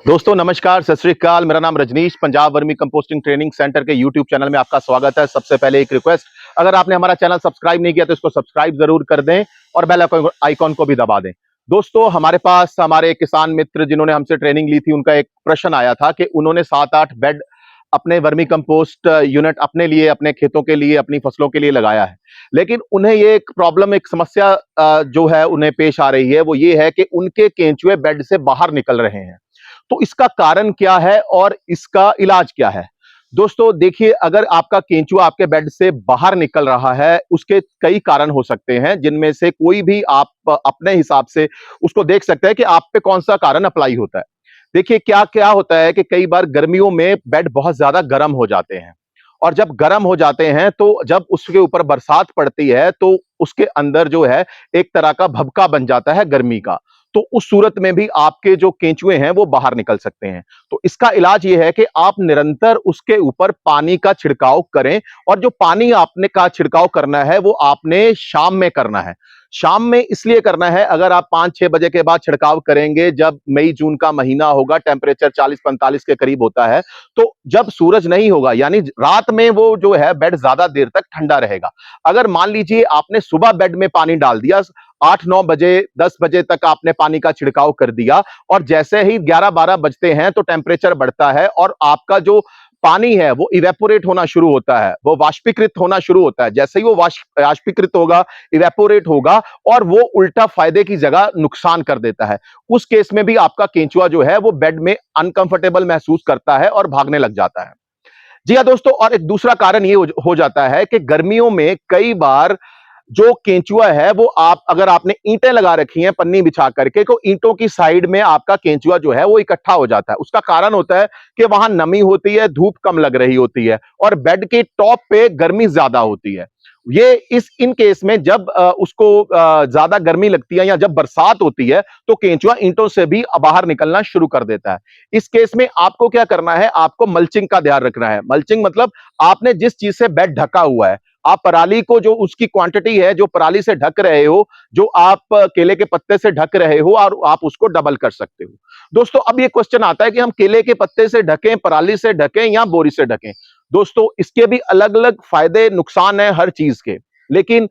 दोस्तों नमस्कार, सत श्री अकाल। मेरा नाम Rajneesh, Punjab vermicomposting training centre के यूट्यूब चैनल में आपका स्वागत है। सबसे पहले एक रिक्वेस्ट, अगर आपने हमारा चैनल सब्सक्राइब नहीं किया तो इसको सब्सक्राइब जरूर कर दें और बेल आइकॉन को भी दबा दें। दोस्तों, हमारे पास हमारे किसान मित्र जिन्होंने हमसे ट्रेनिंग ली थी, उनका एक प्रश्न आया था कि उन्होंने 7-8 बेड अपने वर्मी कंपोस्ट यूनिट अपने लिए, अपने खेतों के लिए, अपनी फसलों के लिए लगाया है। लेकिन उन्हें ये एक प्रॉब्लम, एक समस्या जो है उन्हें पेश आ रही है, वो ये है कि उनके केंचुए बेड से बाहर निकल रहे हैं। तो इसका कारण क्या है और इसका इलाज क्या है? दोस्तों देखिए, अगर आपका केंचुआ आपके बेड से बाहर निकल रहा है, उसके कई कारण हो सकते हैं, जिनमें से कोई भी आप अपने हिसाब से उसको देख सकते हैं कि आप पे कौन सा कारण अप्लाई होता है। देखिए, क्या क्या होता है कि कई बार गर्मियों में बेड बहुत ज्यादा गर्म हो जाते हैं, और जब गर्म हो जाते हैं तो जब उसके ऊपर बरसात पड़ती है तो उसके अंदर जो है एक तरह का भभका बन जाता है गर्मी का। तो उस सूरत में भी आपके जो केंचुए हैं वो बाहर निकल सकते हैं। तो इसका इलाज ये है कि आप निरंतर उसके ऊपर पानी का छिड़काव करें, और जो पानी आपने का छिड़काव करना है वो आपने शाम में करना है। शाम में इसलिए करना है, अगर आप 5-6 बजे के बाद छिड़काव करेंगे, जब मई जून का महीना होगा, टेम्परेचर 40-45 के करीब होता है, तो जब सूरज नहीं होगा यानी रात में, वो जो है बेड ज्यादा देर तक ठंडा रहेगा। अगर मान लीजिए आपने सुबह बेड में पानी डाल दिया, 8-9 बजे, 10 बजे तक आपने पानी का छिड़काव कर दिया, और जैसे ही 11-12 बजते हैं तो टेम्परेचर बढ़ता है और आपका जो पानी है वो इवेपोरेट होना शुरू होता है, वो वाष्पीकृत होना शुरू होता है। जैसे ही वो वाष्पीकृत होगा, इवेपोरेट होगा, और वो उल्टा फायदे की जगह नुकसान कर देता है। उस केस में भी आपका केंचुआ जो है वो बेड में अनकंफर्टेबल महसूस करता है और भागने लग जाता है। जी हाँ दोस्तों, और एक दूसरा कारण ये हो जाता है कि गर्मियों में कई बार जो केंचुआ है वो, आप अगर आपने ईंटें लगा रखी हैं पन्नी बिछा करके, तो ईंटों की साइड में आपका केंचुआ जो है वो इकट्ठा हो जाता है। उसका कारण होता है कि वहां नमी होती है, धूप कम लग रही होती है, और बेड के टॉप पे गर्मी ज्यादा होती है। ये इन केस में जब उसको ज्यादा गर्मी लगती है या जब बरसात होती है, तो केंचुआ ईंटों से भी बाहर निकलना शुरू कर देता है। इस केस में आपको क्या करना है, आपको मल्चिंग का ध्यान रखना है। मल्चिंग मतलब आपने जिस चीज से बेड ढका हुआ है, आप पराली को, जो उसकी क्वांटिटी है जो पराली से ढक रहे हो, जो आप केले के पत्ते से ढक रहे हो, और आप उसको डबल कर सकते हो। दोस्तों, अब ये क्वेश्चन आता है कि हम केले के पत्ते से ढकें, पराली से ढकें या बोरी से ढकें। दोस्तों, इसके भी अलग अलग फायदे नुकसान है हर चीज के। लेकिन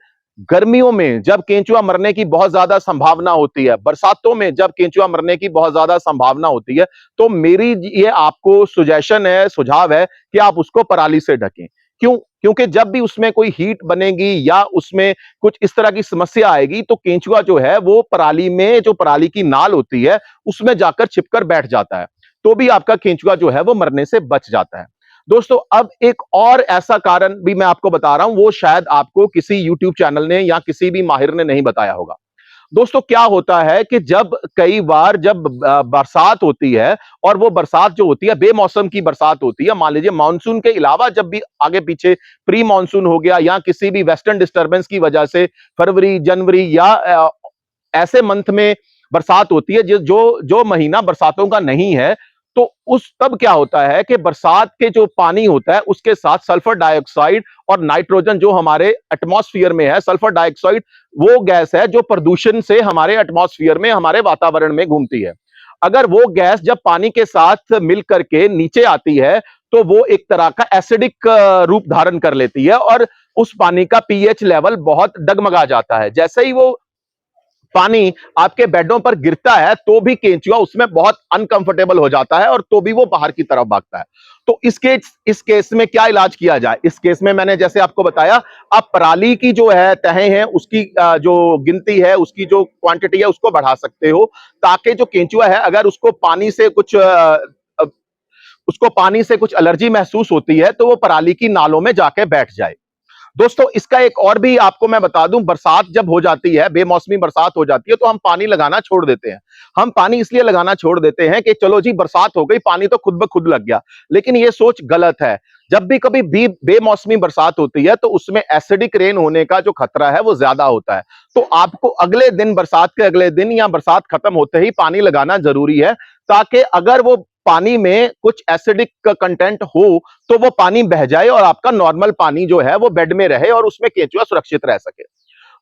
गर्मियों में जब केंचुआ मरने की बहुत ज्यादा संभावना होती है, बरसातों में जब केंचुआ मरने की बहुत ज्यादा संभावना होती है, तो मेरी ये आपको सुजेशन है, सुझाव है कि आप उसको पराली से ढकें। क्यों? क्योंकि जब भी उसमें कोई हीट बनेगी या उसमें कुछ इस तरह की समस्या आएगी, तो केंचुआ जो है वो पराली में, जो पराली की नाल होती है, उसमें जाकर छिपकर बैठ जाता है। तो भी आपका केंचुआ जो है वो मरने से बच जाता है। दोस्तों, अब एक और ऐसा कारण भी मैं आपको बता रहा हूं, वो शायद आपको किसी यूट्यूब चैनल ने या किसी भी माहिर ने नहीं बताया होगा। दोस्तों, क्या होता है कि जब कई बार जब बरसात होती है, और वो बरसात जो होती है बेमौसम की बरसात होती है, मान लीजिए मानसून के अलावा जब भी आगे पीछे प्री मानसून हो गया, या किसी भी वेस्टर्न डिस्टर्बेंस की वजह से फरवरी, जनवरी या ऐसे मंथ में बरसात होती है, जो जो जो महीना बरसातों का नहीं है, तो उस तब क्या होता है कि बरसात के जो पानी होता है उसके साथ सल्फर डाइऑक्साइड और नाइट्रोजन, जो हमारे एटमॉस्फेयर में है, सल्फर डाइऑक्साइड वो गैस है जो प्रदूषण से हमारे एटमॉस्फेयर में, हमारे वातावरण में घूमती है। अगर वो गैस जब पानी के साथ मिल करके नीचे आती है, तो वो एक तरह का एसिडिक रूप धारण कर लेती है, और उस पानी का पीएच लेवल बहुत डगमगा जाता है। जैसे ही वो पानी आपके बेडों पर गिरता है, तो भी केंचुआ उसमें बहुत अनकंफर्टेबल हो जाता है, और तो भी वो बाहर की तरफ भागता है। तो इस केस में क्या इलाज किया जाए? इस केस में मैंने जैसे आपको बताया, आप पराली की जो है तहें हैं, उसकी जो गिनती है, उसकी जो क्वांटिटी है, उसको बढ़ा सकते हो, ताकि जो केंचुआ है, अगर उसको पानी से कुछ एलर्जी महसूस होती है, तो वो पराली की नालों में जाके बैठ जाए। दोस्तों, इसका एक और भी आपको मैं बता दूं, बरसात जब हो जाती है, बेमौसमी बरसात हो जाती है, तो हम पानी लगाना छोड़ देते हैं। हम पानी इसलिए लगाना छोड़ देते हैं कि चलो जी बरसात हो गई, पानी तो खुद ब खुद लग गया। लेकिन ये सोच गलत है। जब भी कभी भी बेमौसमी बरसात होती है, तो उसमें एसिडिक रेन होने का जो खतरा है वो ज्यादा होता है। तो आपको अगले दिन, बरसात के अगले दिन या बरसात खत्म होते ही पानी लगाना जरूरी है, ताकि अगर वो पानी में कुछ एसिडिक कंटेंट हो, तो वो पानी बह जाए और आपका नॉर्मल पानी जो है वो बेड में रहे, और उसमें केंचुआ सुरक्षित रह सके।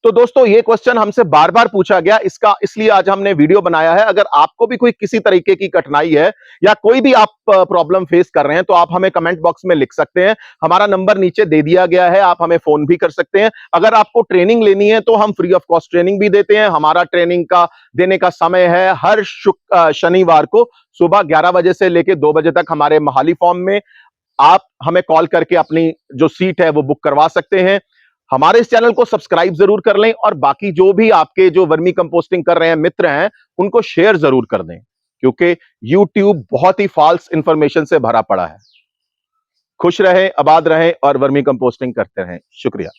तो दोस्तों ये क्वेश्चन हमसे बार बार पूछा गया, इसका इसलिए आज हमने वीडियो बनाया है। अगर आपको भी कोई किसी तरीके की कठिनाई है या कोई भी आप प्रॉब्लम फेस कर रहे हैं तो आप हमें कमेंट बॉक्स में लिख सकते हैं। हमारा नंबर नीचे दे दिया गया है, आप हमें फोन भी कर सकते हैं। अगर आपको ट्रेनिंग लेनी है तो हम फ्री ऑफ कॉस्ट ट्रेनिंग भी देते हैं। हमारा ट्रेनिंग का देने का समय है हर शनिवार को सुबह 11 बजे से लेकर 2 बजे तक हमारे मोहाली फॉर्म में। आप हमें कॉल करके अपनी जो सीट है वो बुक करवा सकते हैं। हमारे इस चैनल को सब्सक्राइब जरूर कर लें और बाकी जो भी आपके जो वर्मी कंपोस्टिंग कर रहे हैं मित्र हैं उनको शेयर जरूर कर दें, क्योंकि YouTube बहुत ही फॉल्स इंफॉर्मेशन से भरा पड़ा है। खुश रहें, आबाद रहें और वर्मी कंपोस्टिंग करते रहें। शुक्रिया।